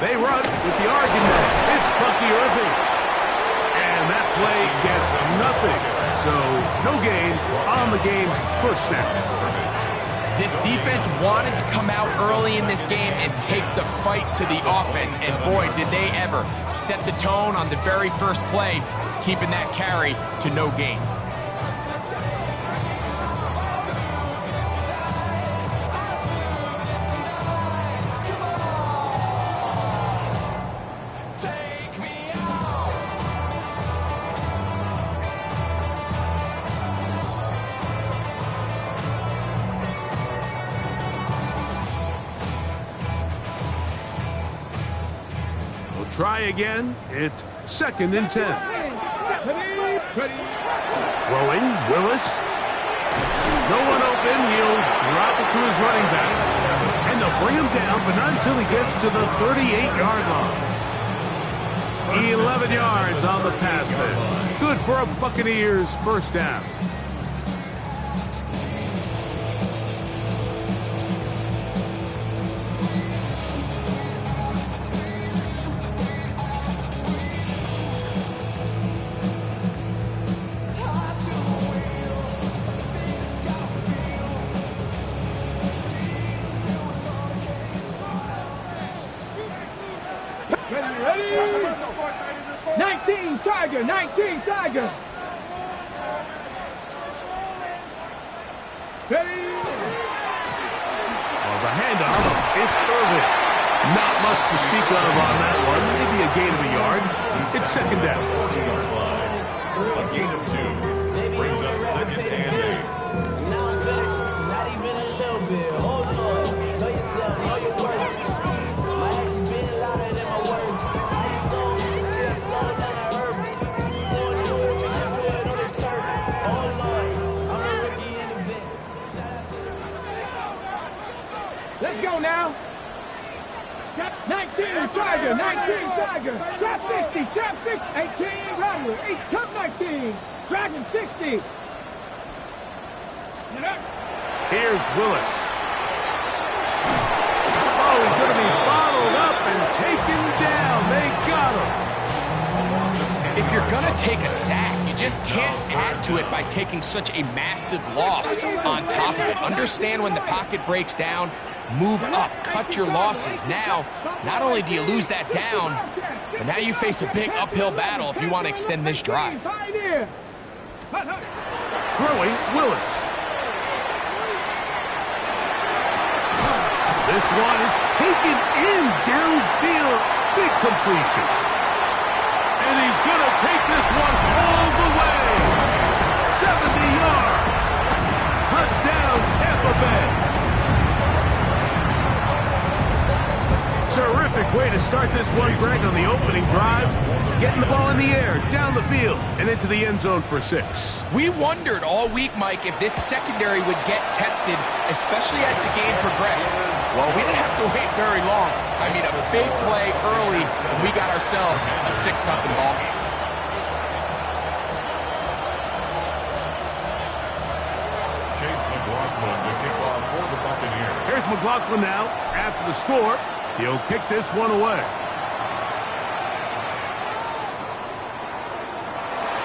They run with the argument. It's Buccaneers. And that play gets nothing. So no gain on the game's first snap. This defense wanted to come out early in this game and take the fight to the offense. And boy, did they ever set the tone on the very first play, keeping that carry to no gain. Try again. It's 2nd and 10. Throwing, Willis. No one open. He'll drop it to his running back. And they'll bring him down, but not until he gets to the 38-yard line. 11 yards on the pass there. Good for a Buccaneers first down. Ready? 19 Tiger, 19 Tiger. Ready? Well, the handoff, it's Irvin. Not much to speak of on that one. Maybe a gain of a yard. It's 2nd down. A gain of 2 brings up 2nd and 8. Not even a little bit. Hold on. Know yourself, know your worth. My actions been louder than my words. I ain't sold, still sold down the herb. Going through it, we just good on the turf. Hold on. I'm a rookie in the vet. Shout out to the... Let's go now. 19 Tiger, 19 Tiger. Trap 60, trap 6, 18 Robert, 8, top 19. Dragon 60. Here's Willis. Oh, he's going to be bottled up and taken down. They got him. If you're going to take a sack, you just can't add to it by taking such a massive loss on top of it. Understand when the pocket breaks down, move up, cut your losses. Now, not only do you lose that down, but now you face a big uphill battle if you want to extend this drive. Throwing, Willis. This one is taken in downfield. Big completion. And he's going to take this one all the way. 70 yards. Touchdown, Tampa Bay. Terrific way to start this one, Greg, on the opening drive. Getting the ball in the air, down the field, and into the end zone for 6. We wondered all week, Mike, if this secondary would get tested, especially as the game progressed. Well, we didn't have to wait very long. I mean, a big play early, and we got ourselves a 6-0 ball game. Chase McLaughlin to kick off for the Buccaneers. Here's McLaughlin now. After the score, he'll kick this one away.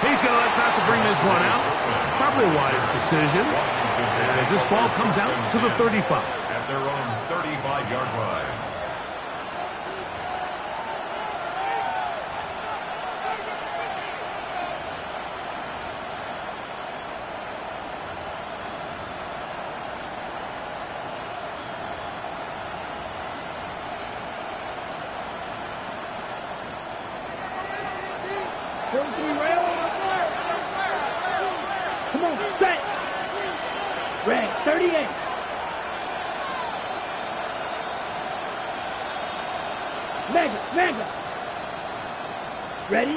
He's going to let that to bring this one out. Probably a wise decision. As this ball comes out to the 35. At their own 35-yard line. Come on, set. Red, 38. Mega. Ready?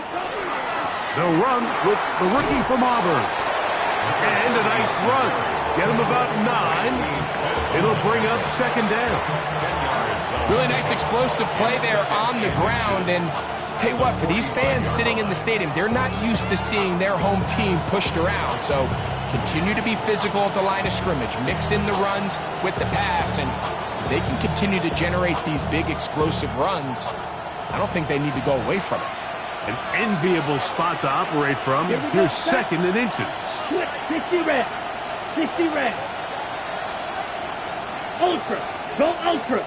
They'll run with the rookie from Auburn. And a nice run. Get him about 9. It'll bring up 2nd down. Really nice explosive play there on the ground. And tell you what, for these fans sitting in the stadium, they're not used to seeing their home team pushed around. So continue to be physical at the line of scrimmage. Mix in the runs with the pass. And they can continue to generate these big explosive runs. I don't think they need to go away from it. An enviable spot to operate from. Here's second and inches. Quick, 60 red. 60 red. Ultra. Go ultra.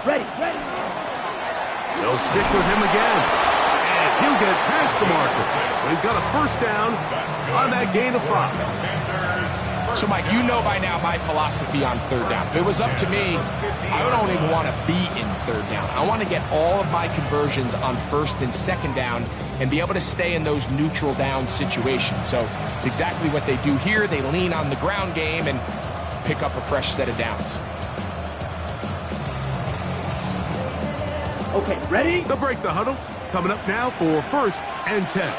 Ready, ready. They'll stick with him again. And he'll get past the marker. So he's got a first down on that gain of 5. So, Mike, you know by now my philosophy on third down. If it was up to me, I don't even want to be in third down. I want to get all of my conversions on first and second down and be able to stay in those neutral down situations. So it's exactly what they do here. They lean on the ground game and pick up a fresh set of downs. Okay, ready? They'll break the huddle. Coming up now for first and 10.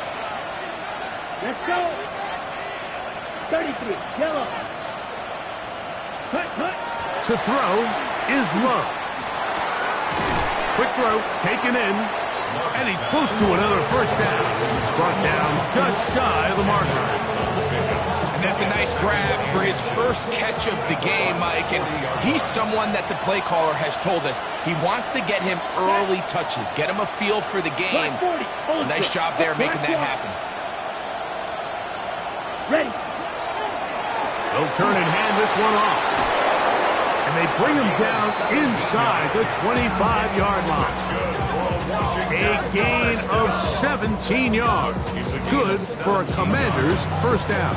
Let's go. 33, yellow. Cut, cut. To throw is Love. Quick throw, taken in, and he's close to another first down. He's brought down just shy of the marker. And that's a nice grab for his first catch of the game, Mike. And he's someone that the play caller has told us he wants to get him early touches, get him a feel for the game. Nice job there making that happen. Ready. They'll turn and hand this one off. And they bring him down inside the 25-yard line. A gain of 17 yards. Good for a Commanders first down.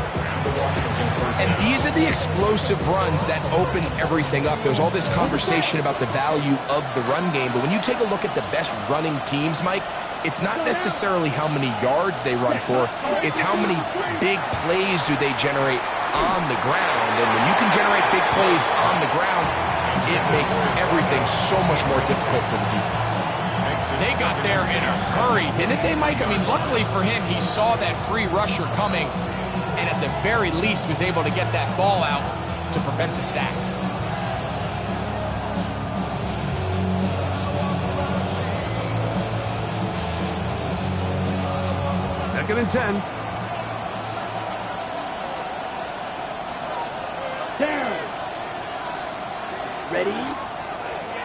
And these are the explosive runs that open everything up. There's all this conversation about the value of the run game, but when you take a look at the best running teams, Mike, it's not necessarily how many yards they run for, it's how many big plays do they generate on the ground. And when you can generate big plays on the ground, it makes everything so much more difficult for the defense. They got there in a hurry, didn't they, Mike? I mean, luckily for him, he saw that free rusher coming, and at the very least was able to get that ball out to prevent the sack. Second and 10. Down. Ready?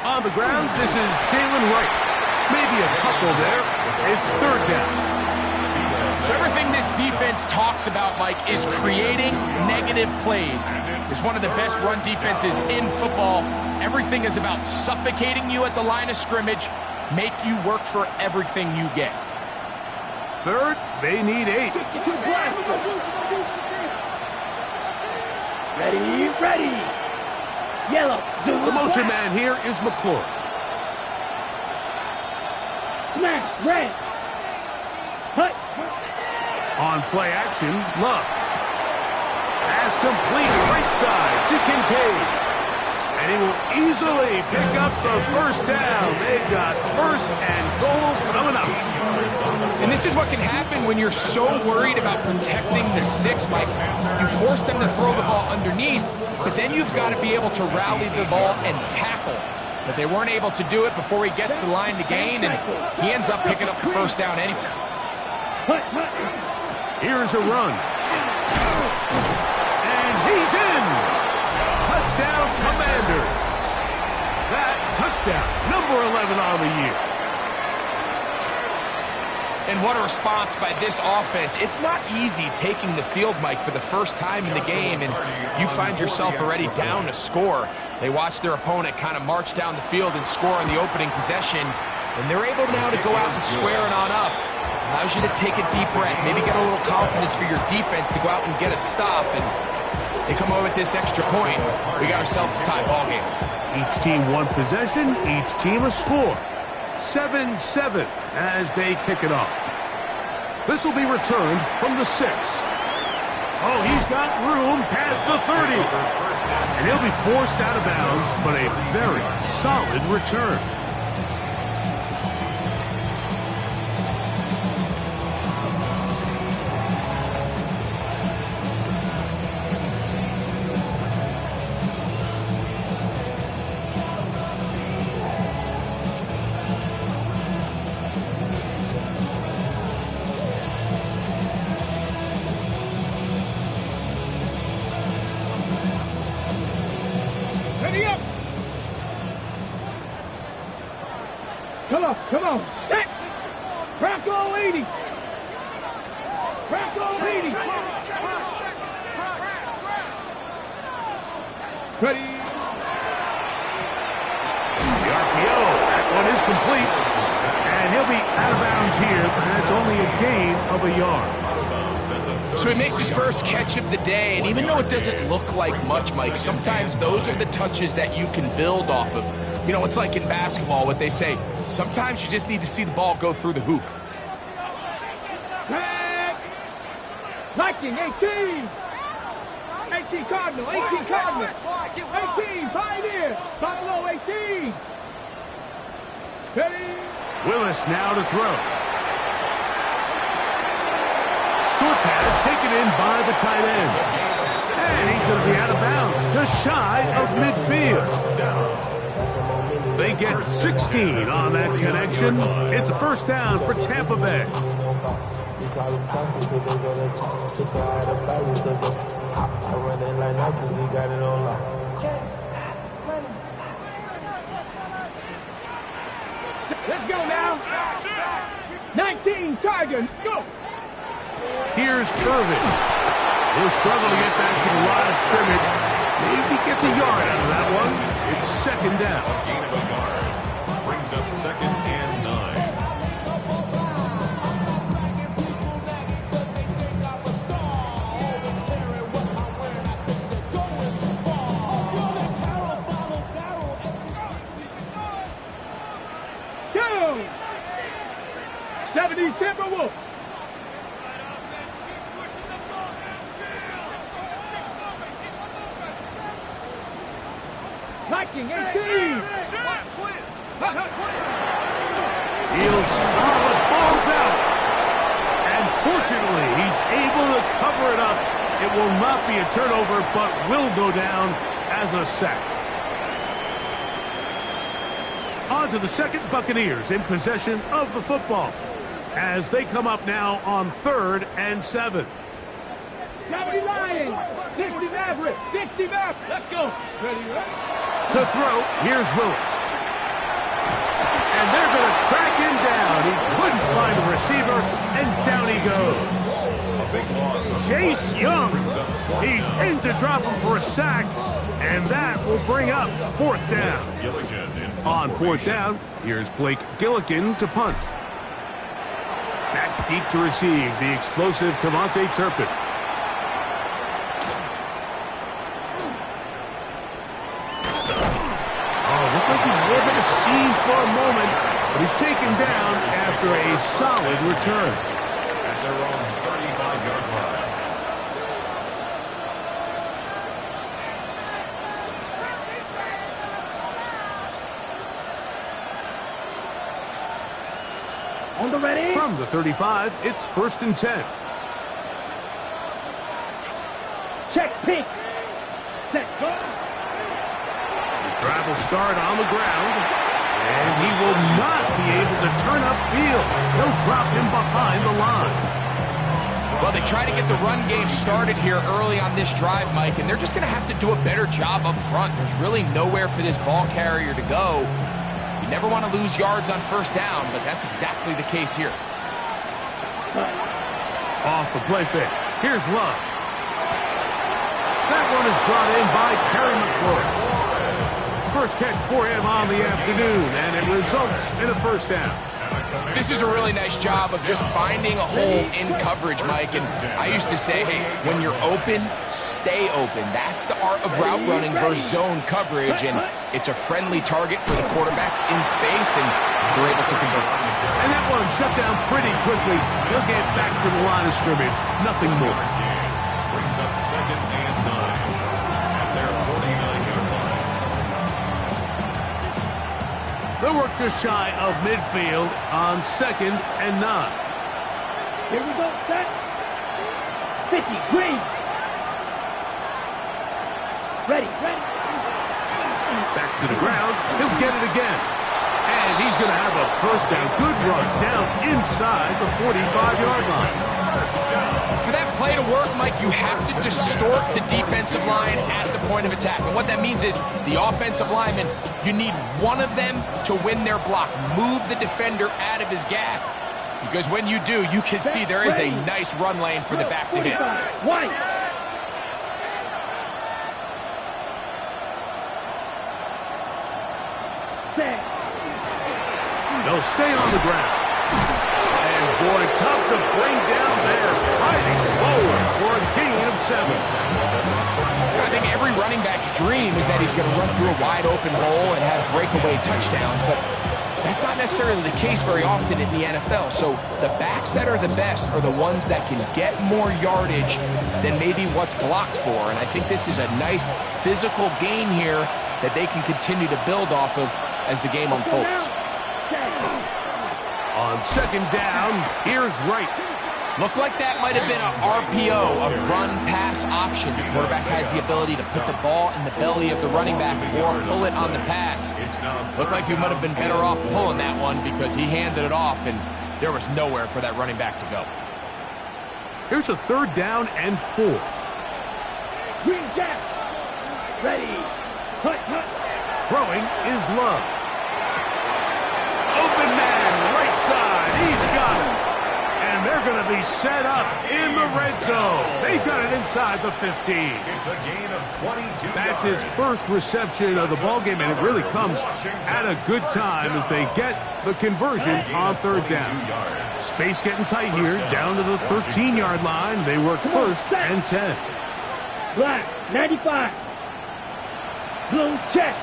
On the ground, this is Jalen Wright. Maybe a couple there. It's third down. So everything this defense talks about, Mike, is creating negative plays. It's one of the best run defenses in football. Everything is about suffocating you at the line of scrimmage, make you work for everything you get. Third, they need 8. Ready, ready. Yellow. The motion man here is McClure. Smash, red. Cut. On play action, Love. Pass complete right side to Kincaid. And he will easily pick up the first down. They've got first and goal coming up. And this is what can happen when you're so worried about protecting the sticks, Mike. You force them to throw the ball underneath, but then you've got to be able to rally the ball and tackle. But they weren't able to do it before he gets the line to gain, and he ends up picking up the first down anyway. Here's a run. And he's in. Touchdown, Commanders. That touchdown, number 11 on the year. And what a response by this offense. It's not easy taking the field, Mike, for the first time in the game, and you find yourself already down to score. They watch their opponent kind of march down the field and score on the opening possession, and they're able now to go out and square it on up. Allows you to take a deep breath, maybe get a little confidence for your defense to go out and get a stop, and they come away with this extra point. We got ourselves a tie ball game. Each team one possession, each team a score. 7-7 as they kick it off. This will be returned from the 6. Oh, he's got room past the 30. And he'll be forced out of bounds, but a very solid return. Ready up. Come on. Set. Bronco 80. Bronco 80. Ready. The RPO, that one is complete. And he'll be out of bounds here, and it's only a gain of a yard. So he makes his first catch of the day, and even though it doesn't look like much, Mike, sometimes those are the touches that you can build off of. You know, it's like in basketball, what they say, sometimes you just need to see the ball go through the hoop. Viking 18. 18 Cardinal, 18 Cardinal. 18 Pioneer. Buffalo 18. Ready. Willis now to throw. Short pass taken in by the tight end. And he's going to be out of bounds, just shy of midfield. They get 16 on that connection. It's a first down for Tampa Bay. Let's go now. 19 Tigers. Go. Here's Irvin. He'll struggle to get back to the line of scrimmage. Maybe he gets a yard out of that one. It's second down. Gain of a yard. Brings up second and 9. Go. 70 Timberwolves. Viking 18. Fields falls out. And fortunately, he's able to cover it up. It will not be a turnover, but will go down as a sack. On to the second, Buccaneers in possession of the football as they come up now on 3rd and 7. 70 Lions. 60 Maverick. 60 Maverick. Let's go. Ready, ready. To throw, here's Willis. And they're going to track him down. He couldn't find a receiver, and down he goes. Chase Young. He's in to drop him for a sack, and that will bring up 4th down. On 4th down, here's Blake Gillikin to punt. Back deep to receive the explosive Cavante Turpin. For a moment, but he's taken down after a solid return. At their own 35-yard line. On the ready. From the 35, it's 1st and 10. Check pink. Set. Go. His drive will start on the ground. And he will not be able to turn upfield. He'll drop him behind the line. Well, they try to get the run game started here early on this drive, Mike, and they're just going to have to do a better job up front. There's really nowhere for this ball carrier to go. You never want to lose yards on 1st down, but that's exactly the case here. Off the play fake. Here's Love. That one is brought in by Terry McLaurin. First catch for him on the afternoon, and it results in a 1st down. This is a really nice job of just finding a hole in coverage, Mike. And I used to say, hey, when you're open, stay open. That's the art of route running versus zone coverage, and it's a friendly target for the quarterback in space, and they're able to convert. And that one shut down pretty quickly. He'll get back to the line of scrimmage. Nothing more. Brings up second and 9 at their 49-yard line. They'll work just shy of midfield on 2nd and 9. Here we go, set. 50, green. Ready. Back to the ground. He'll get it again. And he's going to have a 1st down. Good run down inside the 45-yard line. For that play to work, Mike, you have to distort the defensive line at the point of attack. And what that means is the offensive lineman, you need one of them to win their block. Move the defender out of his gap. Because when you do, you can see there is a nice run lane for the back to hit. White. Set. They'll stay on the ground. And boy, tough to bring down there. Fighting forward for a gain of 7. I think every running back's dream is that he's going to run through a wide open hole and have breakaway touchdowns, but that's not necessarily the case very often in the NFL. So the backs that are the best are the ones that can get more yardage than maybe what's blocked for. And I think this is a nice physical gain here that they can continue to build off of as the game unfolds. On second down, here's Wright. Looked like that might have been an RPO, a run-pass option. The quarterback has the ability to put the ball in the belly of the running back or pull it on the pass. Looked like he might have been better off pulling that one because he handed it off, and there was nowhere for that running back to go. Here's a 3rd down and 4. Green Jack. Ready. Hut, hut. Throwing is Love. Open man, right side. He's got it. And they're going to be set up in the red zone. They've got it inside the 15. It's a gain of 22 That's his first reception of the ballgame, and it really comes at a good time as they get the conversion on 3rd down. Space getting tight here, down to the 13-yard line. They work 1st and 10. Black. 95. Blue check.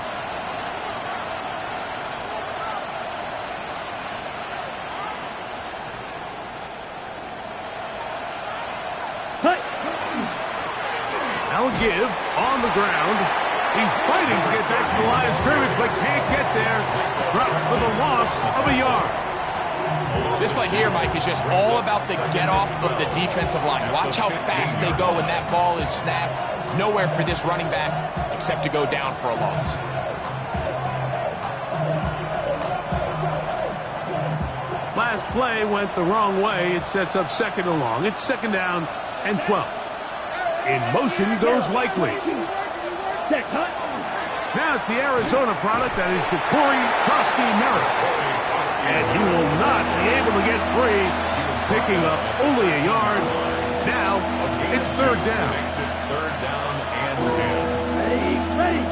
Hut. Now a give on the ground. He's fighting to get back to the line of scrimmage, but can't get there. Dropped for the loss of a yard. This play here, Mike, is just all about the get-off of the defensive line. Watch how fast they go when that ball is snapped. Nowhere for this running back except to go down for a loss. Last play went the wrong way. It sets up 2nd and long. It's 2nd down and 12. In motion goes Likely. Check, hut. Now it's the Arizona product that is Ja'Cory Merritt. And he will not be able to get free. Picking up only a yard. Now it's 3rd down. 3rd down and 10. Ready, ready.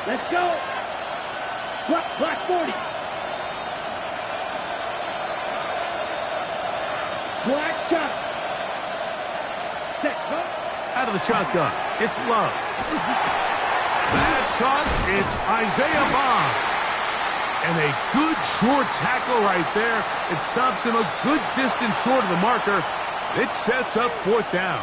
Let's go. Black 40. Black shot. Set, go. Out of the shotgun, it's Love. That's caught. It's Isaiah Bond. And a good short tackle right there. It stops him a good distance short of the marker. It sets up 4th down.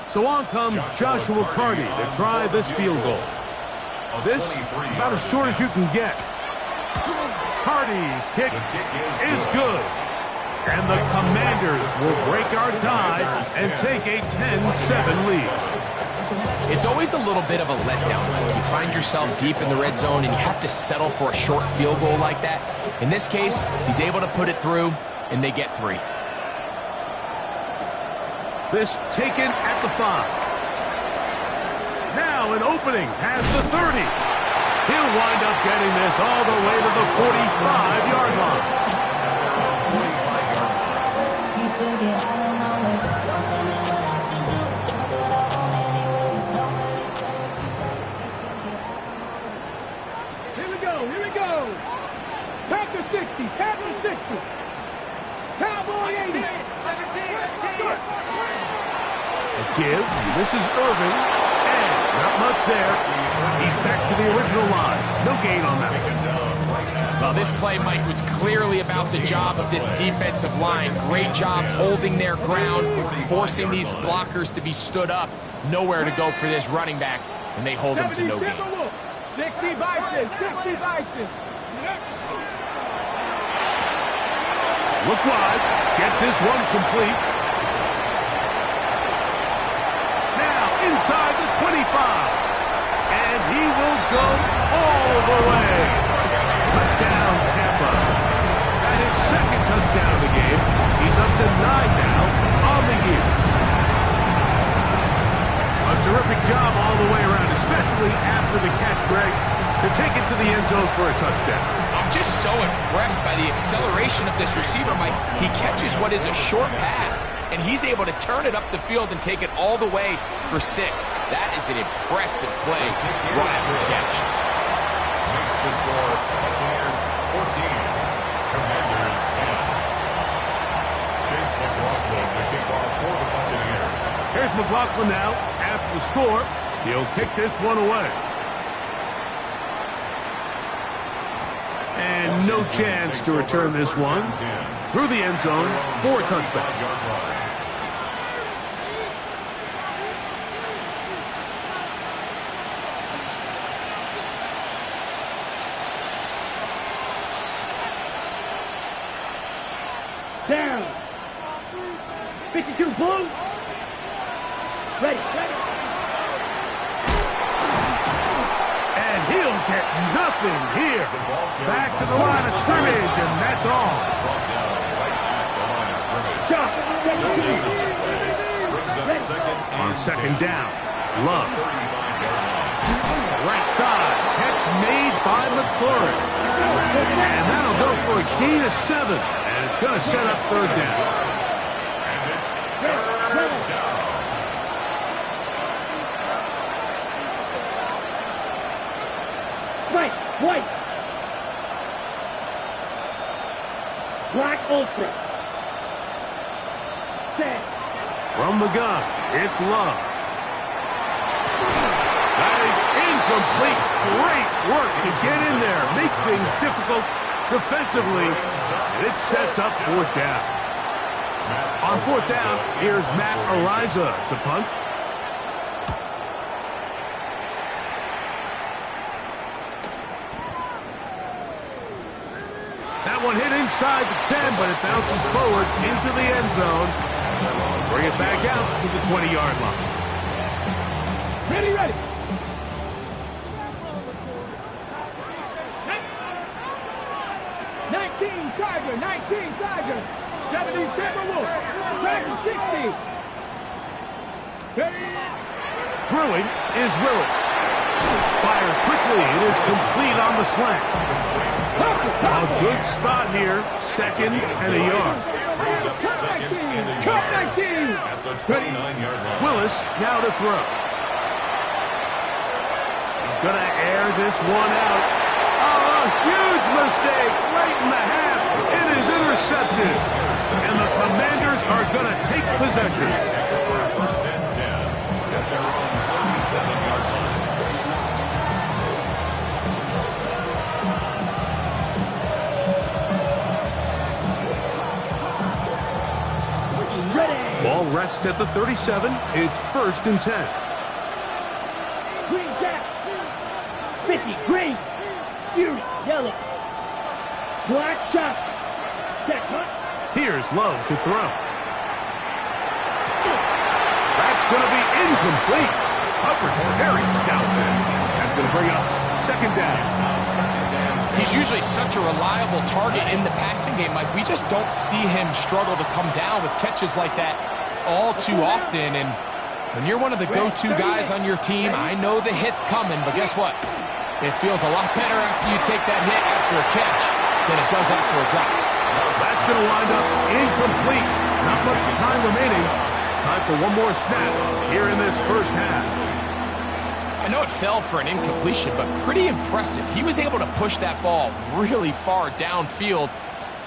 So on comes Joshua Carty to try this field goal. This, about as short as you can get. Carty's kick is good. And the Commanders will break our tie and take a 10-7 lead. It's always a little bit of a letdown. You find yourself deep in the red zone and you have to settle for a short field goal like that. In this case, he's able to put it through, and they get 3. This taken at the 5. Now an opening past the 30. He'll wind up getting this all the way to the 45-yard line. Here we go. Packer 60, Packer 60. Cowboy 80. 17, 17. Give. This is Irving. And not much there. He's back to the original line. No gain on that one. Well, this play, Mike, was clearly about the job of this defensive line. Great job holding their ground, forcing these blockers to be stood up. Nowhere to go for this running back, and they hold him to no gain. 60 Bison, 60 Bison. Look wide. Get this one complete. Now inside the 25. And he will go all the way. Touchdown, Tampa. That is second touchdown of the game. He's up to 9 now on the year. A terrific job all the way around, especially after the catch, Greg, to take it to the end zone for a touchdown. I'm just so impressed by the acceleration of this receiver, Mike. He catches what is a short pass, and he's able to turn it up the field and take it all the way for 6. That is an impressive play right after the catch. Makes the score Buccaneers 14, Commanders 10. Chase McLaughlin, the kickoff for the Buccaneers. Here's McLaughlin now. After the score, he'll kick this one away. And no chance to return this one through the end zone for a touchback. Down. 52 blue. Ready. And he'll get nothing here. Back to the line of scrimmage, and that's all. Shot. On second down, Love. Right side, catch made by McLaurin. And that'll go for a gain of 7. And it's going to set up third down. White. Black Ultra. Set. From the gun, it's Love. That is incomplete. Great work to get in there. Make things difficult defensively. And it sets up fourth down. On fourth down, here's Matt Ariza to punt. That one hit inside the 10, but it bounces forward into the end zone. Bring it back out to the 20-yard line. Ready. 19 Tiger. 70 Timberwolf. Tiger 60. Throwing is Willis. Fires quickly. It is complete on the slant. A good spot here. Second and a yard. Brings up second and a Cut yard 19. at the 29-yard line. Willis now to throw. He's going to air this one out. Oh, a huge mistake right in the half. It is intercepted. And the Commanders are going to take possession. First and 10 at their own 37-yard line. Ball rests at the 37. It's first and 10. Green jack. 50. Green. Fury. Yellow. Black shot. Check. Here's Love to throw. That's going to be incomplete. Coverage very stout there. That's going to bring up second down. He's usually such a reliable target in the passing game, Mike. We just don't see him struggle to come down with catches like that all too often. And when you're one of the go-to guys on your team, I know the hit's coming, but guess what? It feels a lot better after you take that hit after a catch than it does after a drop. That's going to wind up incomplete. Not much time remaining. Time for one more snap here in this first half. I know it fell for an incompletion, but pretty impressive. He was able to push that ball really far downfield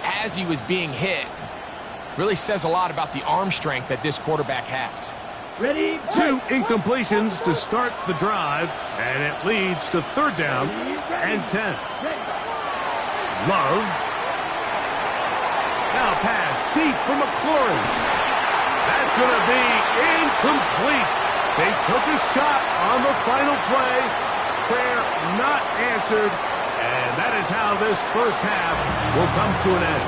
as he was being hit. Really says a lot about the arm strength that this quarterback has. Ready. 2 incompletions to start the drive, and it leads to third down and 10. Love. Now pass deep for McLaurin. That's going to be incomplete. They took a shot on the final play. Prayer not answered. And that is how this first half will come to an end.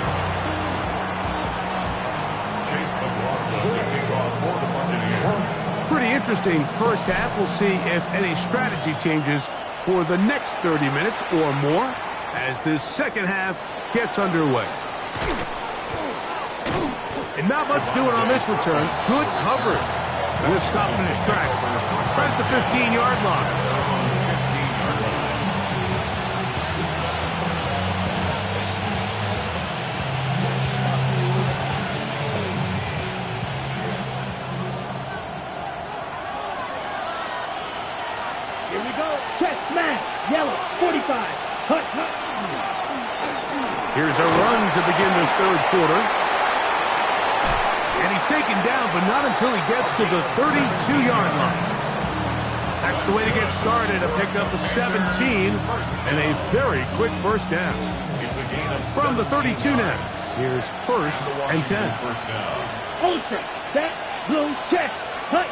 Pretty interesting first half. We'll see if any strategy changes for the next 30 minutes or more as this second half gets underway. And not much doing on this return. Good coverage. And just stopped in his tracks. Right at the 15-yard line. Here we go. Check, smash. Yellow, 45. Hut, hut. Here's a run to begin this third quarter. And he's taken down, but not until he gets to the 32-yard line. That's the way to get started, a pickup of 17 and a very quick first down. From the 32 now, here's first and 10. Ultra, set, blue, check, hut.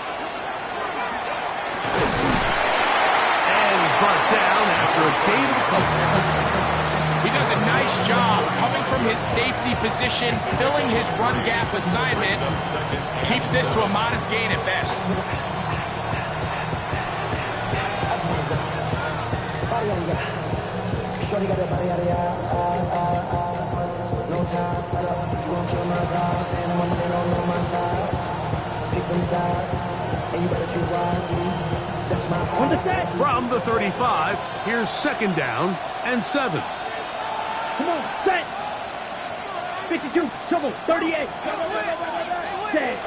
And he's brought down after a gain of a couple. He does a nice job coming from his safety position, filling his run gap assignment. Keeps this to a modest gain at best. From the 35, here's second down and 7. Come on, set. 52, trouble, 38. Set.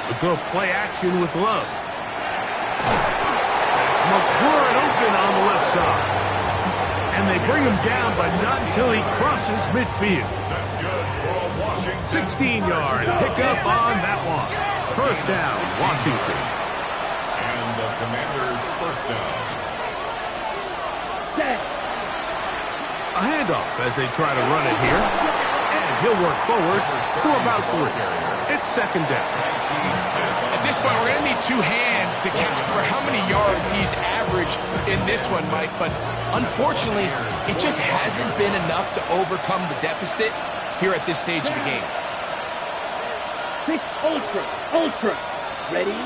A good play action with Love. That's McClure open on the left side. And they bring him down, but not until he crosses midfield. 16-yard pickup on that one. First down, Washington. And the Commanders' first down. Set. A handoff as they try to run it here. And he'll work forward for about 3. It's second down. At this point, we're going to need 2 hands to count for how many yards he's averaged in this one, Mike. But unfortunately, it just hasn't been enough to overcome the deficit here at this stage of the game. 6, ultra, ultra. Ready?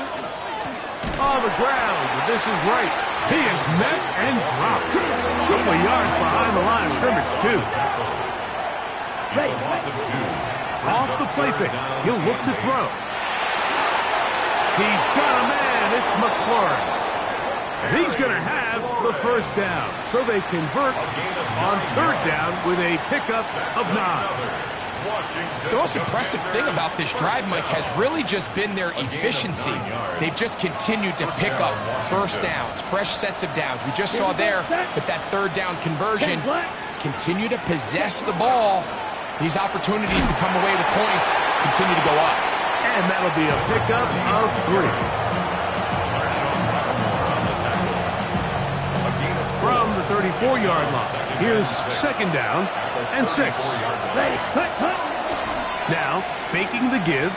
On the ground, but this is right. He is met and dropped. A couple of yards behind the line of scrimmage, too. Ready. Off the play fake. He'll look to throw. He's got a man. It's McClure. He's going to have the first down. So they convert on third down with a pickup of 9. The most impressive thing about this drive, Mike, has really just been their efficiency. They've just continued to pick up first downs, fresh sets of downs. We just saw there with that third down conversion, continue to possess the ball. These opportunities to come away with points continue to go up. And that'll be a pickup of 3. From the 34-yard line, here's second down and 6. Ready. Hut, hut. Now, faking the give.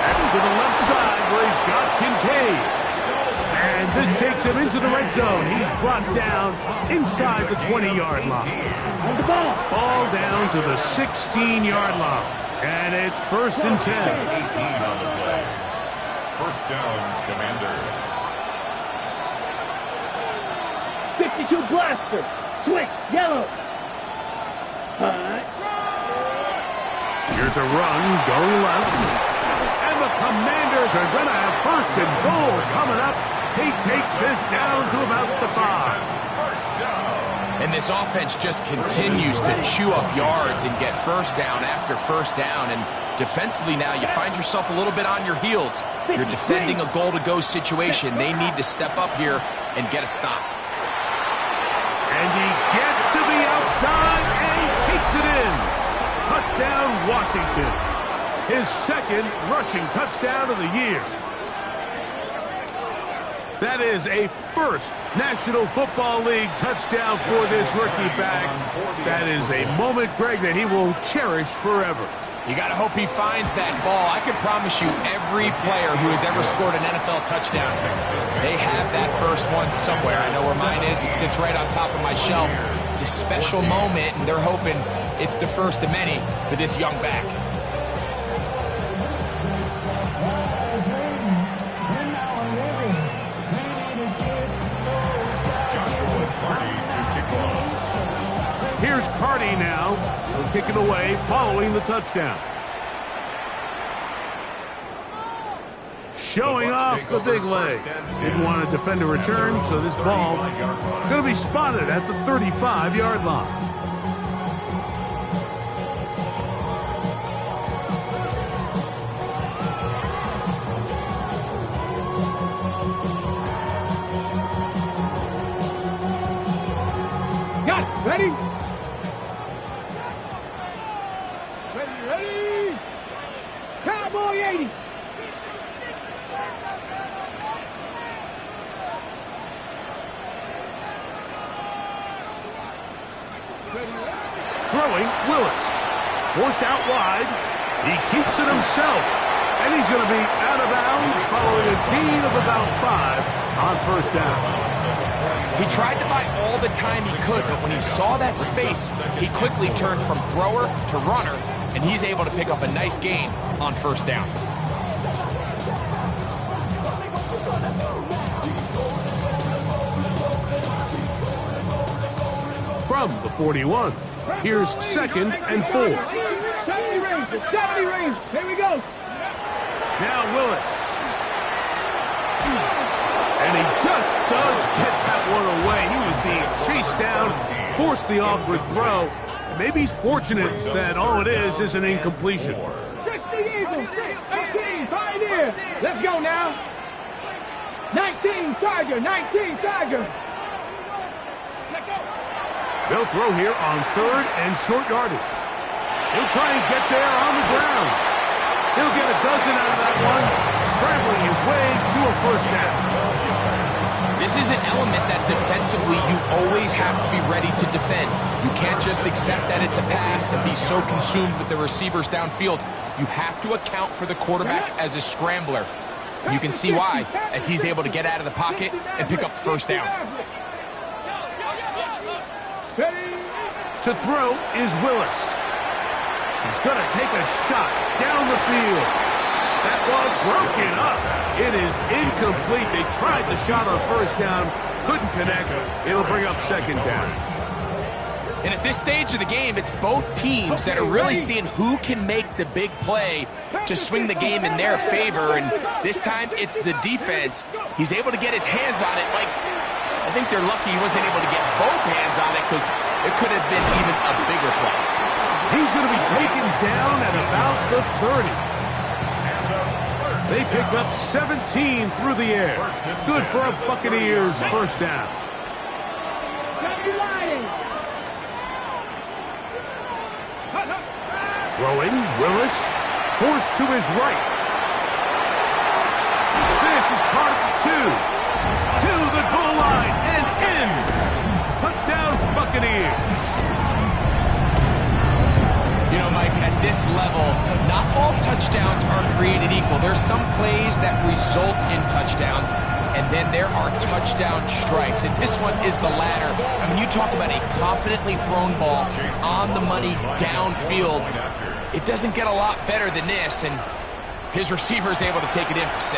That's to the left side where he's got Kincaid. And this takes him into the red zone. He's brought down inside the 20-yard line. On the ball. Ball down to the 16-yard line. And it's first and 10. 18 on the play. First down, Commanders. 52 blaster. Switch, yellow. Hut. Here's a run going left. And the Commanders are going to have first and goal coming up. He takes this down to about the 5. First down. And this offense just continues to chew up yards and get first down after first down. And defensively now, you find yourself a little bit on your heels. You're defending a goal-to-go situation. They need to step up here and get a stop. And he gets to the outside and takes it in. Touchdown, Washington. His second rushing touchdown of the year. That is a first National Football League touchdown for this rookie back. That is a moment, Greg, that he will cherish forever. You got to hope he finds that ball. I can promise you every player who has ever scored an NFL touchdown, they have that first one somewhere. I know where mine is. It sits right on top of my shelf. It's a special moment, and they're hoping it's the first of many for this young back. Here's Carty now. He'll kick it away following the touchdown. Showing off the big leg. Didn't want to defend a return, so this ball going to be spotted at the 35-yard line. Got it. Ready? Ready? Cowboy 80. Throwing, Willis. Forced out wide. He keeps it himself. And he's going to be out of bounds following a gain of about 5 on first down. He tried to buy all the time he could, but when he saw that space, he quickly turned from thrower to runner, and he's able to pick up a nice gain on first down. From the 41, here's 2nd and 4. 70 range, 70 range. Here we go. Now Willis. And he just does get that one away. He was being chased down, forced the awkward throw. And maybe he's fortunate that all it is an incompletion. 60 Eagles, 18 Pioneers. Let's go now. 19 Tiger, 19 Tiger. Let's go. They'll throw here on 3rd and short yardage. He'll try and get there on the ground. He'll get a dozen out of that one, scrambling his way to a first down. This is an element that defensively you always have to be ready to defend. You can't just accept that it's a pass and be so consumed with the receivers downfield. You have to account for the quarterback as a scrambler. You can see why, as he's able to get out of the pocket and pick up the first down. To throw is Willis. He's going to take a shot down the field. That ball broken up. It is incomplete. They tried the shot on first down, couldn't connect. It'll bring up 2nd down. And at this stage of the game, it's both teams that are really seeing who can make the big play to swing the game in their favor. And this time, it's the defense. He's able to get his hands on it. Like, I think they're lucky he wasn't able to get both hands on it because it could have been even a bigger play. He's going to be taken down at about the 30. They pick up 17 through the air. Good for a Buccaneers first down. Throwing, Willis, forced to his right. This is caught at the 2. To the goal line and in. Touchdown, Buccaneers. You know, Mike, at this level, not all touchdowns are created equal. There's some plays that result in touchdowns, and then there are touchdown strikes. And this one is the latter. I mean, you talk about a confidently thrown ball on the money downfield. It doesn't get a lot better than this, and his receiver is able to take it in for 6.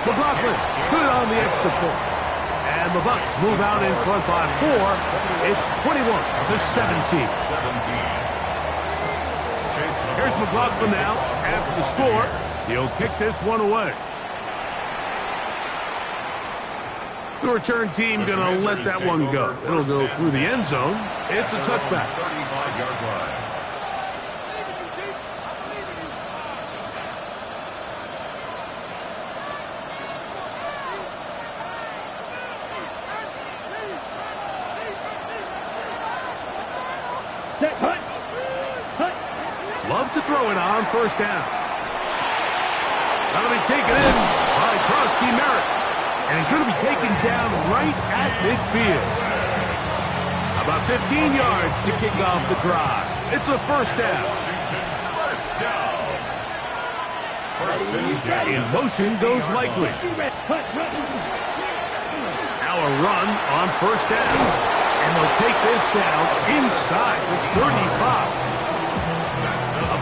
McLaughlin, good on the extra point. And the Bucs move out in front by 4. It's 21-17. Here's McLaughlin now after the score. He'll kick this one away. The return team going to let that one go. It'll go through the end zone. It's a touchback. 35-yard line. Love to throw it on first down. That'll be taken in by Krosky Merritt. And he's going to be taken down right at midfield. About 15 yards to kick off the drive. It's a first down. In motion goes Likely. Now a run on first down. And they'll take this down inside the 35.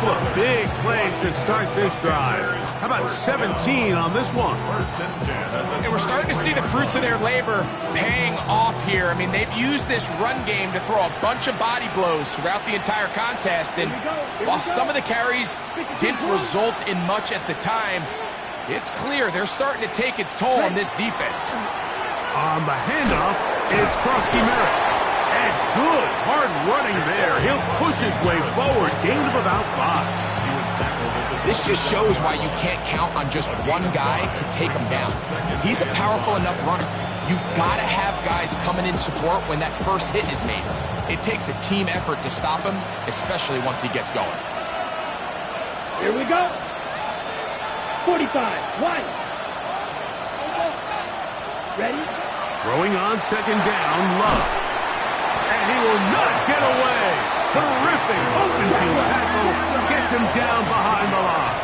couple of big plays to start this drive. How about 17 on this one? And we're starting to see the fruits of their labor paying off here. I mean, they've used this run game to throw a bunch of body blows throughout the entire contest. And while some of the carries didn't result in much at the time, it's clear they're starting to take its toll on this defense. On the handoff, it's Krusty Merritt. And good hard running there. He'll push his way forward. Gain of about 5. This just shows why you can't count on just one guy to take him down. He's a powerful enough runner. You've got to have guys coming in support when that first hit is made. It takes a team effort to stop him, especially once he gets going. Here we go. 45. One. Ready? Throwing on second down, Love. And he will not get away. Terrific open field tackle. Gets him down behind the line.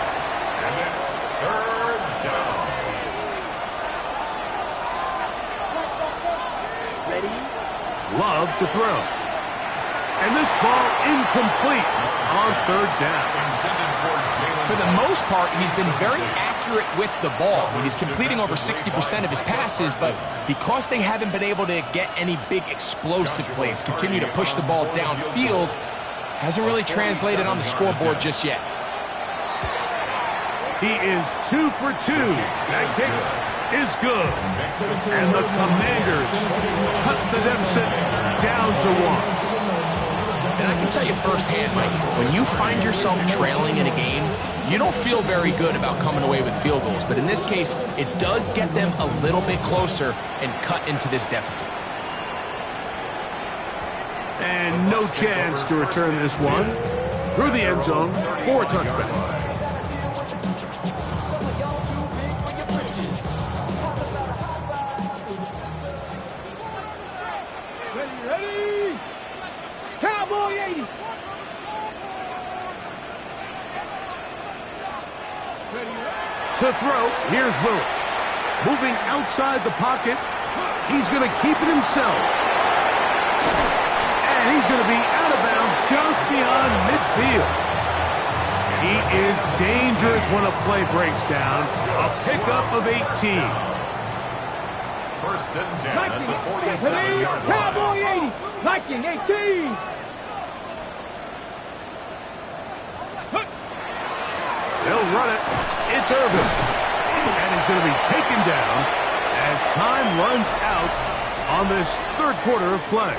And it's third down. Ready? Love to throw. And this ball incomplete on third down. For the most part, he's been very accurate with the ball. I mean, he's completing over 60% of his passes, but because they haven't been able to get any big explosive plays, continue to push the ball downfield, hasn't really translated on the scoreboard just yet. He is 2 for 2. That kick is good. And the Commanders cut the deficit down to 1. And I can tell you firsthand, Mike, when you find yourself trailing in a game, you don't feel very good about coming away with field goals. But in this case, it does get them a little bit closer and cut into this deficit. And no chance to return this one. Through the end zone for a touchback. Ready? Cowboy 80. To throw, here's Willis. Moving outside the pocket. He's going to keep it himself. And he's going to be out of bounds just beyond midfield. He is dangerous when a play breaks down. A pickup of 18. First and 10 at the 47-yard line. Cowboy 80. Viking 18. They'll run it. It's Irvin. And he's going to be taken down as time runs out on this third quarter of play.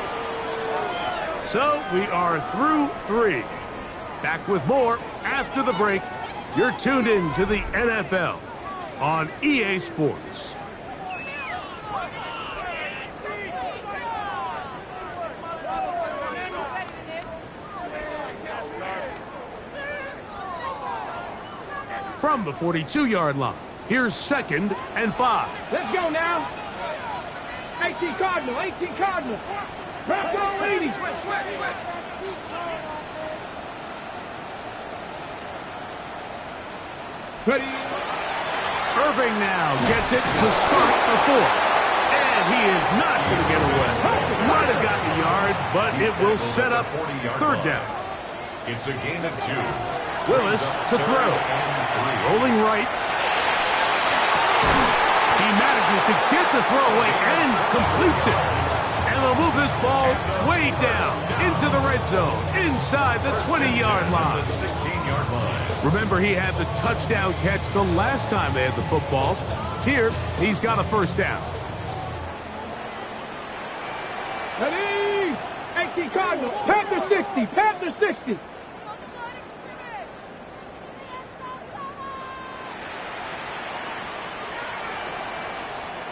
So we are through 3. Back with more after the break. You're tuned in to the NFL on EA Sports. From the 42-yard line, here's 2nd and 5. Let's go now. 18 Cardinal, 18 Cardinal. Bronco 80. Ready? Irving now gets it to start the 4th. And he is not going to get away. Might have gotten a yard, but it will set up third down. It's a gain of 2. Willis to throw. Rolling right. He manages to get the throw away and completes it. And they'll move this ball way down into the red zone, inside the 20-yard line. The 16-yard line. Remember, he had the touchdown catch the last time they had the football. Here, he's got a first down. Ready? 18 Cardinal. Panther 60. Panther 60.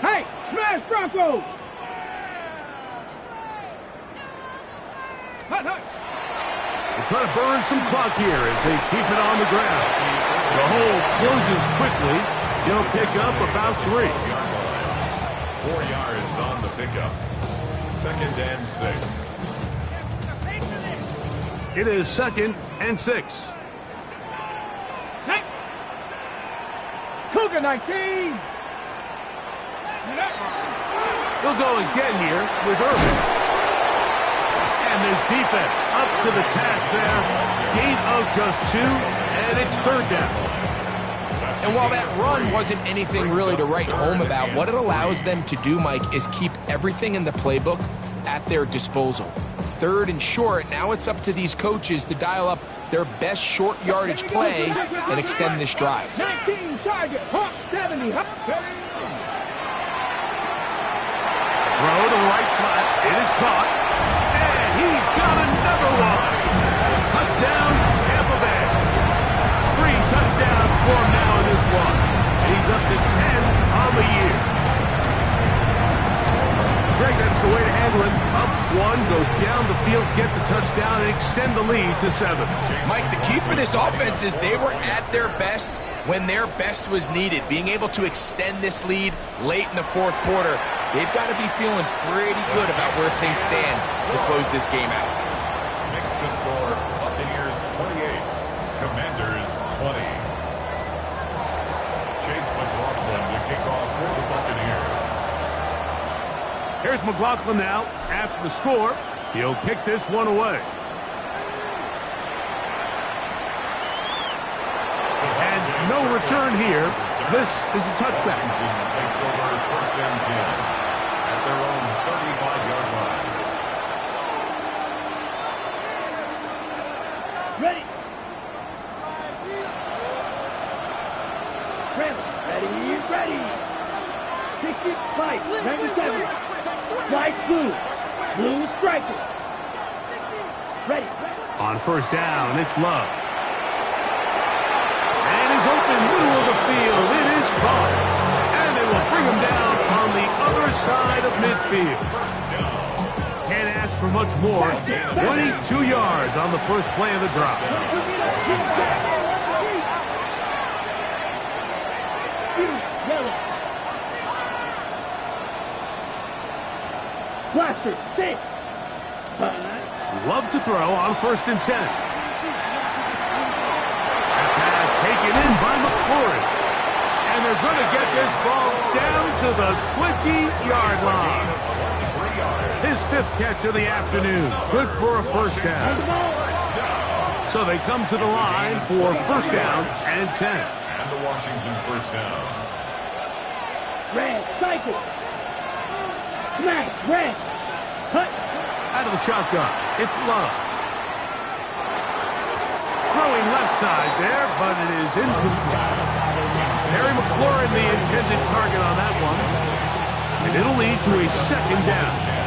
Hey, smash Bronco! Hut, hut. They're trying to burn some clock here as they keep it on the ground. The hole closes quickly. He'll pick up about 3. 4 yards on the pickup. 2nd and 6. It is 2nd and 6. Hey. Cougar 19. He'll go again here with Irving. And this defense up to the task there. Gain of just 2, and it's 3rd down. And while that run wasn't anything really to write home about, what it allows them to do, Mike, is keep everything in the playbook at their disposal. 3rd and short, now it's up to these coaches to dial up their best short yardage play and extend this drive. 19 target, Hawk 70. Throw to the right flat. It is caught. And he's got another one. Touchdown, Tampa Bay. 3 touchdowns for him now in this one. He's up to 10 on the year. Greg, that's the way to handle it. Up 1, go down the field, get the touchdown, and extend the lead to 7. Mike, the key for this offense is they were at their best when their best was needed. Being able to extend this lead late in the 4th quarter, they've got to be feeling pretty good about where things stand to close this game out. Makes the score Buccaneers 28, Commanders 20. Chase McLaughlin to kick off for the Buccaneers. Here's McLaughlin now. After the score, he'll kick this one away. And no return here. This is a touchback. Takes over 1st and 10 at their own 35-yard line. Ready. Ready. 65, 97. Strike blue. Blue striker. Ready. On 1st down, it's Love. And is open middle of the field. It is caught. And they will bring him down on the other side of midfield. Can't ask for much more. 22 yards on the first play of the drop. Yellow. Blaster, 6. Love to throw on 1st and 10. That pass taken in by McLaurin. And they're going to get this ball down to the 20-yard line. His 5th catch of the afternoon. Good for a 1st down. So they come to the line for 1st down and 10. And the Washington 1st down. Red, cycle. Smash, red. Cut. Out of the shotgun, it's Love. Throwing left side there, but it is incomplete. Terry McLaurin, the intended target on that one. And it'll lead to a 2nd down.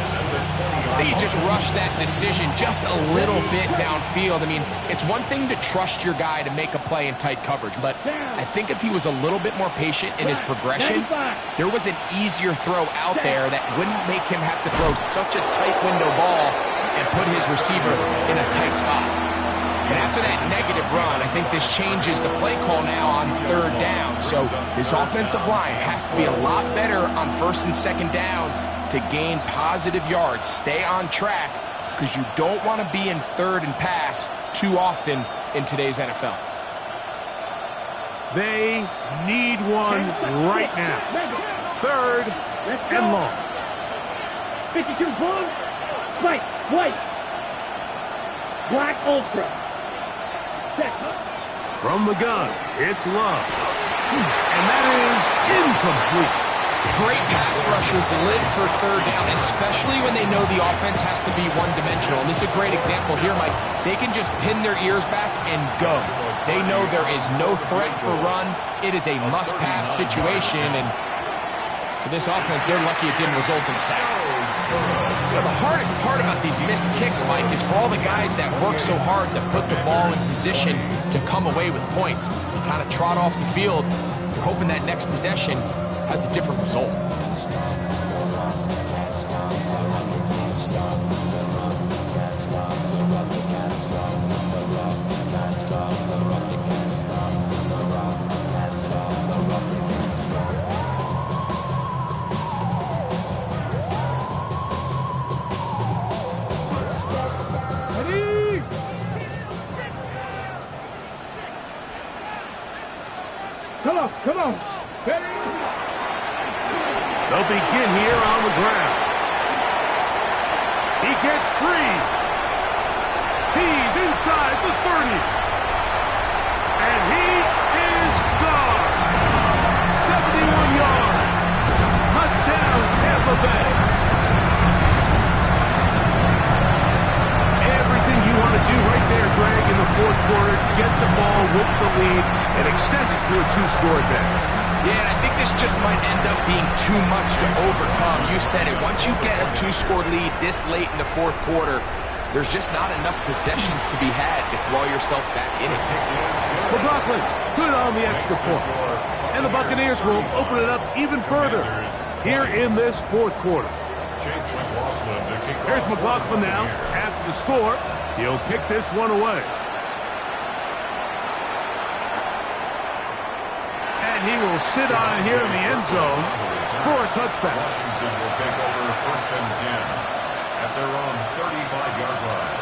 I think he just rushed that decision just a little bit downfield. I mean, it's one thing to trust your guy to make a play in tight coverage, but I think if he was a little bit more patient in his progression, there was an easier throw out there that wouldn't make him have to throw such a tight window ball and put his receiver in a tight spot. And after that negative run, I think this changes the play call now on 3rd down. So this offensive line has to be a lot better on 1st and 2nd down to gain positive yards. Stay on track because you don't want to be in 3rd and pass too often in today's NFL. They need one right now. 3rd and long. 52 blue. White, white. Black ultra. Set. From the gun, it's Love. And that is incomplete. Great pass rushers live for 3rd down, especially when they know the offense has to be one-dimensional. And this is a great example here, Mike. They can just pin their ears back and go. They know there is no threat for run. It is a must-pass situation, and for this offense, they're lucky it didn't result in a sack. You know, the hardest part about these missed kicks, Mike, is for all the guys that work so hard to put the ball in position to come away with points. They kind of trot off the field. You're hoping that next possession has a different result. Come on. They'll begin here on the ground. He gets free. He's inside the 30. And he is gone. 71 yards. Touchdown, Tampa Bay. Everything you want to do right there, Greg, in the fourth quarter, get the ball with the lead and extend it to a 2-score advantage. Yeah, and I think this just might end up being too much to overcome. You said it. Once you get a 2-score lead this late in the fourth quarter, there's just not enough possessions to be had to throw yourself back in it. McLaughlin, good on the extra point. And the Buccaneers will open it up even further here in this fourth quarter. Here's McLaughlin now, after the score. He'll kick this one away. And he will sit on here in the end zone for a touchback. Washington will take over 1st and 10 at their own 35-yard line.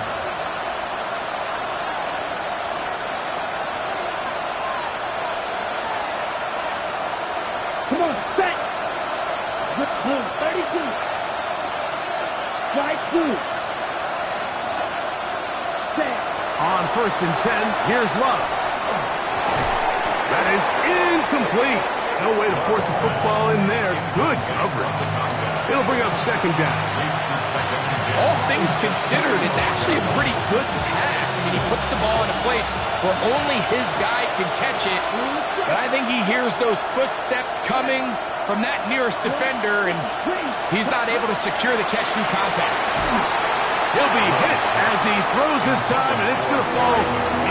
Come on, set. 32. Strike 2. Set. On 1st and 10, here's Love. That is incomplete. No way to force the football in there. Good coverage. It'll bring up 2nd down. All things considered, it's actually a pretty good pass. I mean, he puts the ball in a place where only his guy can catch it. But I think he hears those footsteps coming from that nearest defender, and he's not able to secure the catch through contact. He'll be hit as he throws this time, and it's going to fall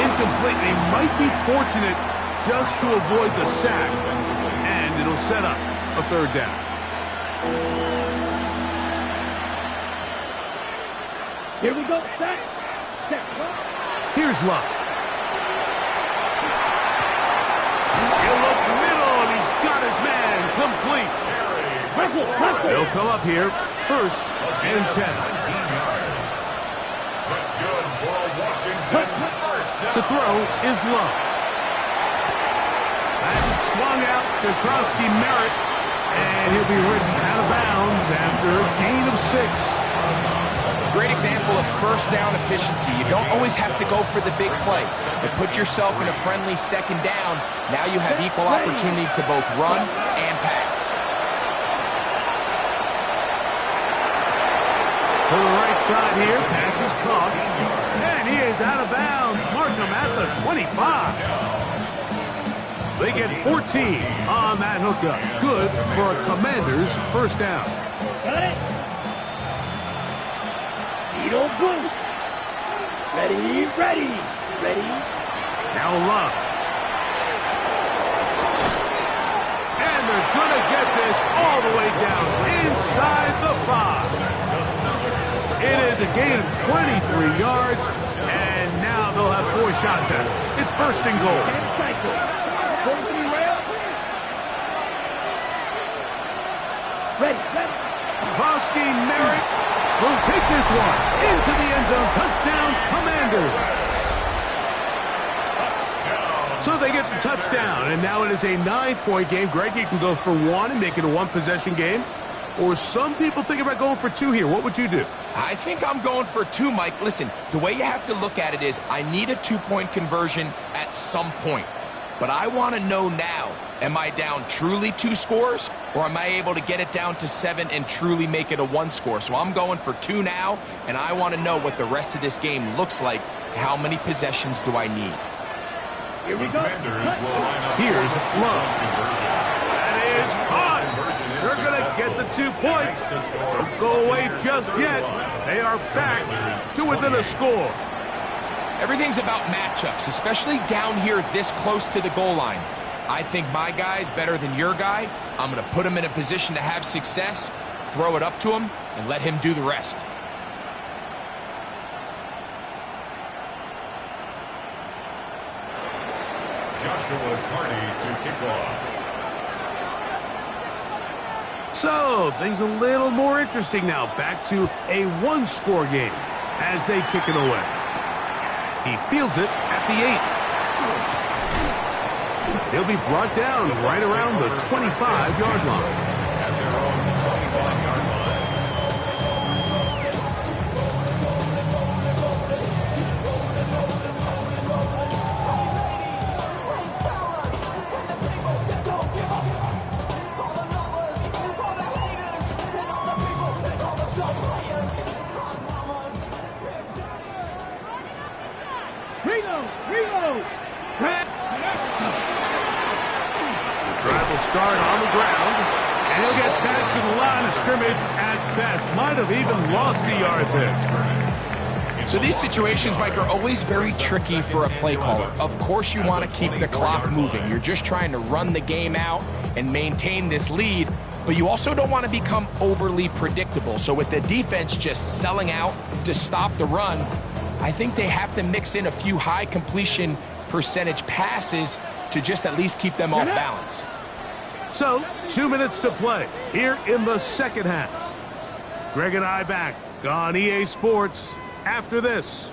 incomplete. They might be fortunate just to avoid the sack, and it'll set up a 3rd down. Here we go, set. Set. Here's Love. He'll look middle, and he's got his man complete. They'll come up here, 1st and 10. That's good for Washington. 1st down. To throw is Love. That's swung out to Krosky Merritt, and he'll be ridden out of bounds after a gain of 6. Great example of 1st down efficiency. You don't always have to go for the big play, but put yourself in a friendly 2nd down. Now you have equal opportunity to both run and pass. To the right side here, pass is caught, and he is out of bounds. Mark him at the 25. They get 14 on that hookup. Good for a Commanders 1st down. Got it. Speed on good. Ready, ready, ready. Now Love. And they're going to get this all the way down inside the 5. It is a gain of 23 yards, and now they'll have 4 shots at it. It's 1st and goal. Ready, ready. Krosky Merritt will take this one into the end zone. Touchdown, Commanders. So they get the touchdown, and now it is a 9-point game. Greg, you can go for 1 and make it a 1-possession game. Or some people think about going for 2 here. What would you do? I think I'm going for 2, Mike. Listen, the way you have to look at it is I need a 2-point conversion at some point. But I want to know now, am I down truly 2 scores, or am I able to get it down to 7 and truly make it a 1 score? So I'm going for 2 now, and I want to know what the rest of this game looks like. How many possessions do I need? Here we go. Here's Love. That is caught. They're going to get the 2 points. Don't go away just yet. They are back to within a score. Everything's about matchups, especially down here this close to the goal line. I think my guy's better than your guy. I'm going to put him in a position to have success, throw it up to him, and let him do the rest. Joshua Carney to kick off. So, things a little more interesting now. Back to a 1-score game as they kick it away. He fields it at the 8. He'll be brought down right around the 25-yard line. At their own 25-yard line. Drive will start on the ground, and he'll get back to the line of scrimmage at best. Might have even lost a yard there. So these situations, Mike, are always very tricky for a play caller. Of course you want to keep the clock moving. You're just trying to run the game out and maintain this lead, but you also don't want to become overly predictable. So with the defense just selling out to stop the run, I think they have to mix in a few high completion percentage passes to just at least keep them off balance. So, 2 minutes to play here in the second half. Greg and I back on EA Sports after this.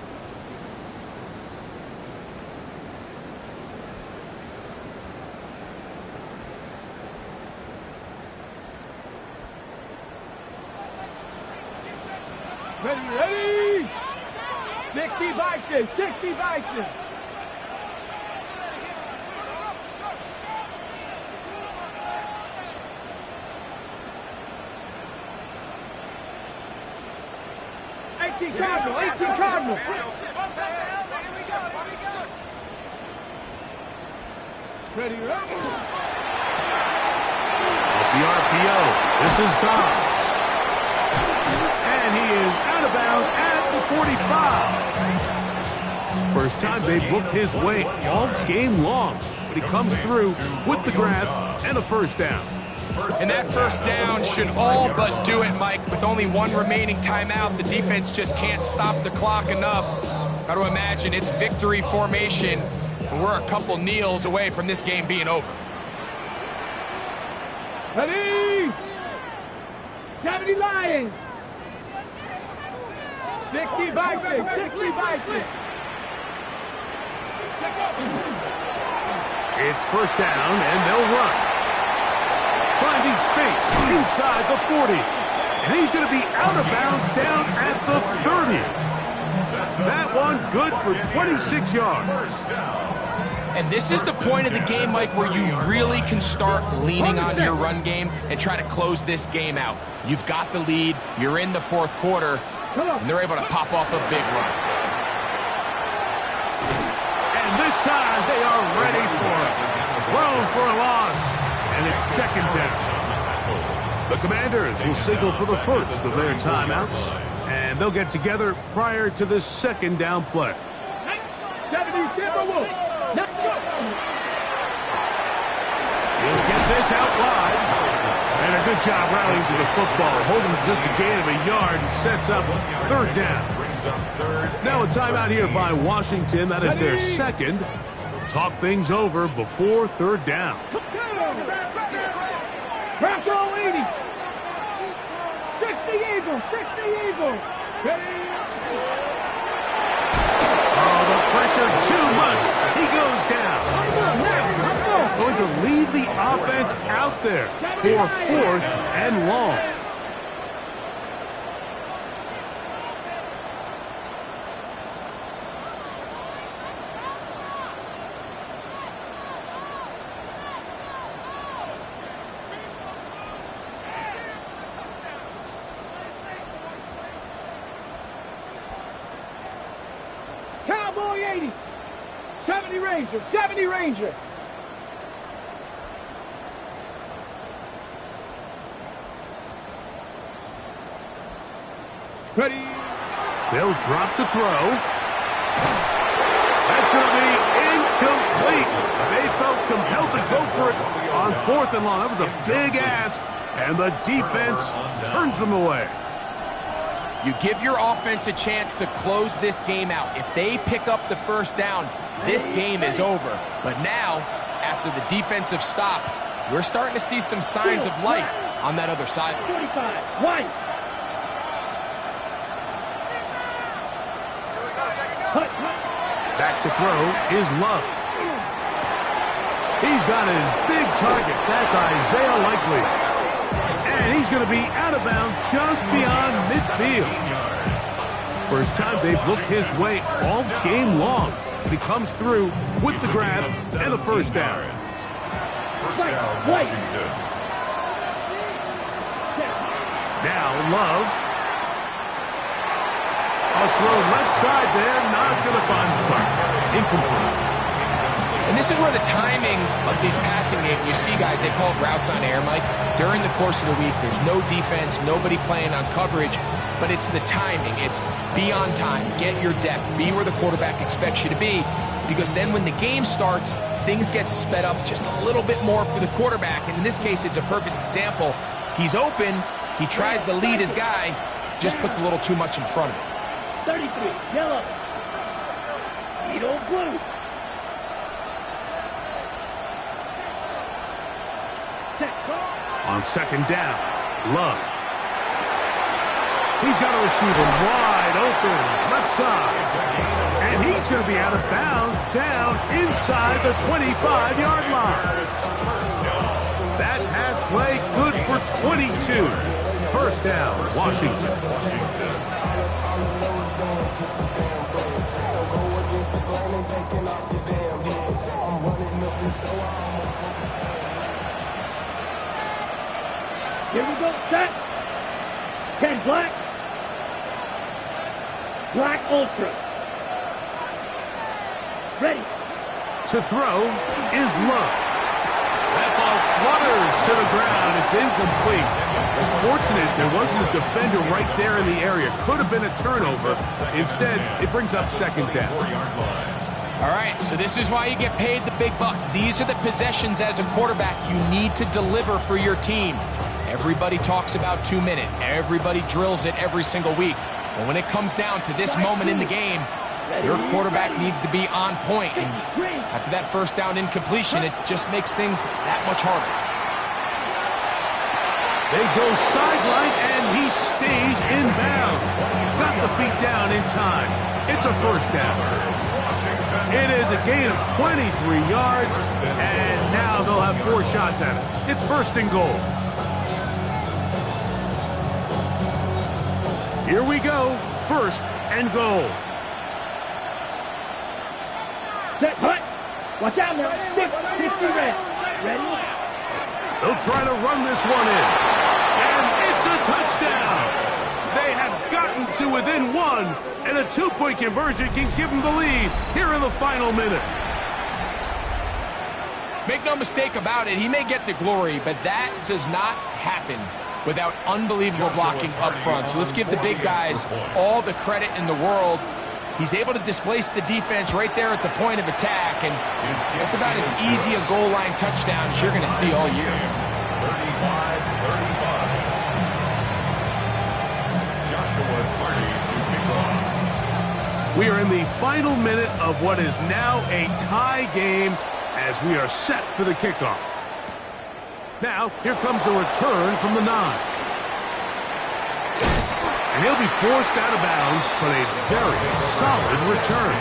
Ready? 60 Vikings, 60 Vikings. Cardinal, 18 Cardinal. Ready, ready. Off the RPO, this is Dobbs. And he is out of bounds at the 45. First time they've looked his way all game long, but he comes through with the grab and a first down. And that first down should all but do it, Mike. With only one remaining timeout, the defense just can't stop the clock enough. Got to imagine it's victory formation, and we're a couple kneels away from this game being over. Ready? 70 Lions. 60 Vikings, 60 Vikings. It's first down, and they'll run. Finding space inside the 40. And he's going to be out of bounds down at the 30. That one good for 26 yards. And this is the point of the game, Mike, where you really can start leaning on your run game and try to close this game out. You've got the lead, you're in the fourth quarter, and they're able to pop off a big run. And this time they are ready for it. Thrown for a loss. And it's second down. The Commanders will signal for the first of their timeouts, and they'll get together prior to the second down play. 70 Timberwolves. Let's go. He'll get this out wide. And a good job rallying to the football. Holding just a gain of a yard and sets up third down. Now a timeout here by Washington. That is their second. Talk things over before third down. Retro 80. 60 Eagles, 60 Eagles. Oh, the pressure too much. He goes down. Going to leave the offense out there for fourth and long. Cowboy 80. 70 Ranger, 70 Ranger. Ready. They'll drop to throw. That's going to be incomplete. They felt compelled to go for it on fourth and long. That was a big ask, and the defense turns them away. You give your offense a chance to close this game out. If they pick up the first down, this game is over. But now, after the defensive stop, we're starting to see some signs of life on that other side. 45, White. Back to throw is Love. He's got his big target. That's Isaiah Likely. And he's going to be out of bounds just beyond midfield. First time they've looked his way all game long. He comes through with the grab and the first down. Washington. Now Love. A throw left side there, not going to find the target. Incomplete. And this is where the timing of these passing games, you see guys, they call it routes on air, Mike. During the course of the week, there's no defense, nobody playing on coverage, but it's the timing. It's be on time, get your depth, be where the quarterback expects you to be, because then when the game starts, things get sped up just a little bit more for the quarterback. And in this case, it's a perfect example. He's open, he tries to lead his guy, just puts a little too much in front of him. 33, yellow. Edo blue. On second down, Love. He's got a receiver wide open, left side. And he's going to be out of bounds down inside the 25-yard line. That pass play good for 22. First down, Washington. Here we go, set. 10 black. Black Ultra. Ready. To throw is Love. That ball flutters to the ground. It's incomplete. Fortunate there wasn't a defender right there in the area. Could have been a turnover. Instead, it brings up second down. All right, so this is why you get paid the big bucks. These are the possessions as a quarterback you need to deliver for your team. Everybody talks about 2 minute. Everybody drills it every single week. But when it comes down to this moment in the game, your quarterback needs to be on point. And after that first down incompletion, it just makes things that much harder. They go sideline, and he stays in bounds. Got the feet down in time. It's a first down. It is a gain of 23 yards, and now they'll have 4 shots at it. It's first and goal. Here we go, first and goal. Set, hut. Watch out now. 50 reps. Ready? They'll try to run this one in. And it's a touchdown. They have gotten to within 1, and a 2-point conversion can give them the lead here in the final minute. Make no mistake about it, he may get the glory, but that does not happen without unbelievable blocking up front. So let's give the big guys all the credit in the world. He's able to displace the defense right there at the point of attack, and that's about as easy a goal line touchdown as you're going to see all year. 35-35. Joshua Party to kick off. We are in the final minute of what is now a tie game as we are set for the kickoff. Now, here comes a return from the 9. And he'll be forced out of bounds, but a very solid return.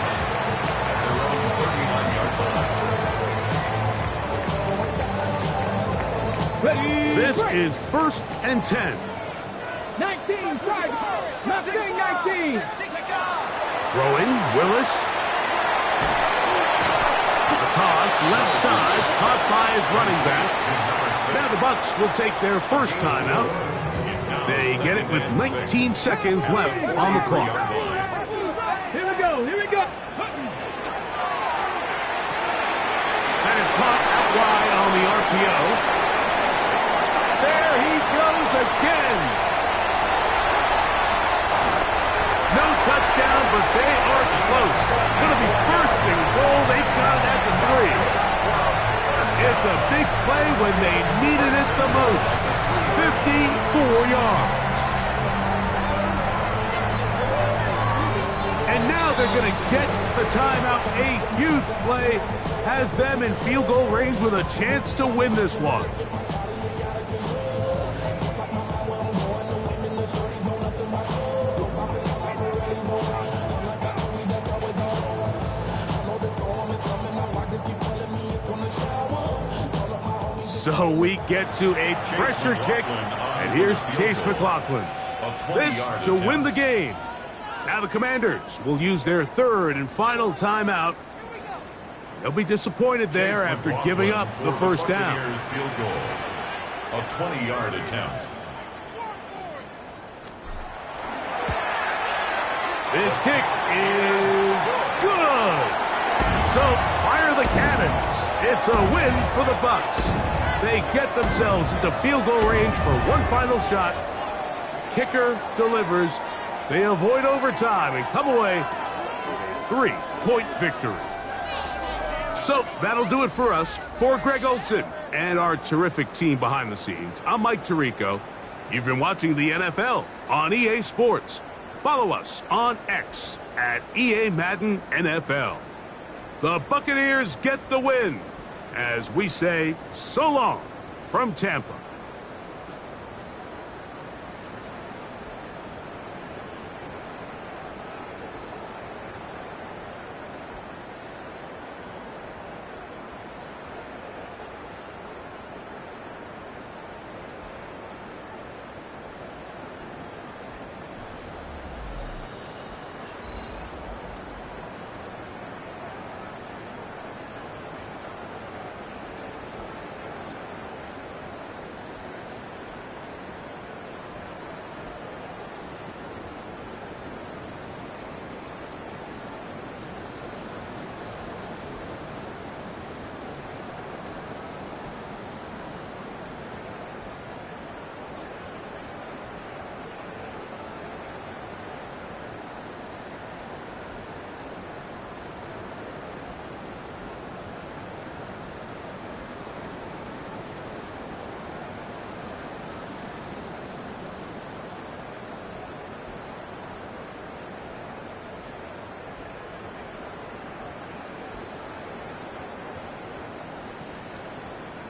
This is first and 10. 19, strike. Mustang 19. Throwing, Willis. The toss, left side, caught by his running back. Now the Bucs will take their first timeout. They get it with 19 seconds left on the clock. Here we go, here we go. That is caught out wide on the RPO. There he goes again. No touchdown, but they are close. Going to be first and goal. They've got it at the 3. It's a big play when they needed it the most. 54 yards. And now they're going to get the timeout. A huge play has them in field goal range with a chance to win this one. So we get to a pressure kick, and here's Chase McLaughlin. This to win the game. Now the Commanders will use their third and final timeout. They'll be disappointed there after giving up the first down. Field goal, a 20-yard attempt. This kick is good. So fire the cannons. It's a win for the Bucs. They get themselves into field goal range for one final shot. Kicker delivers. They avoid overtime and come away with a 3-point victory. So that'll do it for us. For Greg Olson and our terrific team behind the scenes, I'm Mike Tirico. You've been watching the NFL on EA Sports. Follow us on X at EA Madden NFL. The Buccaneers get the win as we say so long from Tampa.